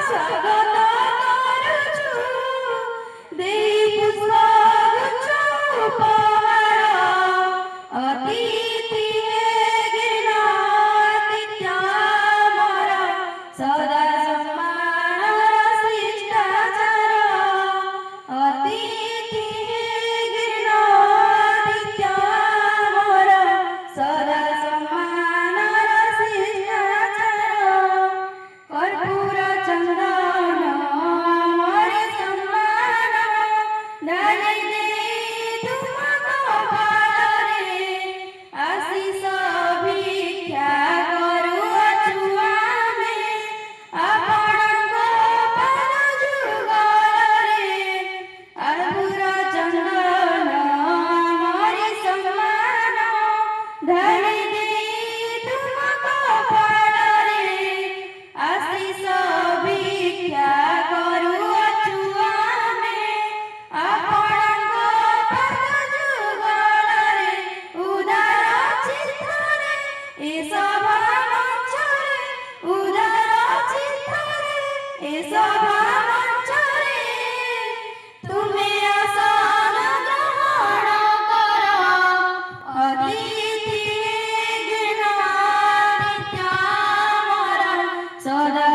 ସ୍ୱାଗତ କରୁଛୁ ଦେଇ ପୁଷ୍ପଗୁଚ୍ଛ ଉପହାର ଅତିଥି ଘିନ ଆତିଥ୍ୟ ଆମର ସଦା ସମ୍ମାନର ଶିଷ୍ଟାଚାର ଅତିଥି ଘିନ ଆତିଥ୍ୟ ଆମର ସଦା ସମ୍ମାନର ଶିଷ୍ଟାଚାର କର୍ପୂର ଚନ୍ଦନ ଆମର ସମ୍ମାନ ଢାଳି ଦେଇ ତୁମ କପାଳରେ ଆଶିଷ ଭିକ୍ଷା କରୁଅଛୁ ଆମେ ଆପଣଙ୍କ ପାଦ ଯୁଗଳରେ କର୍ପୂର ଚନ୍ଦନ ଆମର ସମ୍ମାନ ଢାଳି ଦେଇ ତୁମ କପାଳରେ ଆଶିଷ ଭିକ୍ଷା କରୁଅଛୁ ଆମେ ଆପଣଙ୍କ ପାଦ ଯୁଗଳରେ ଉଦାର ଚିତ୍ତରେ ଏ ସଭା ମଞ୍ଚରେ ଉଦାର ଚିତ୍ତରେ ଏ ସଭା ମଞ୍ଚରେ ତୁମେ ଆସନ ଗ୍ରହଣ କର ଅତିଥି ଘିନ ଆତିଥ୍ୟ ଆମର ସଦା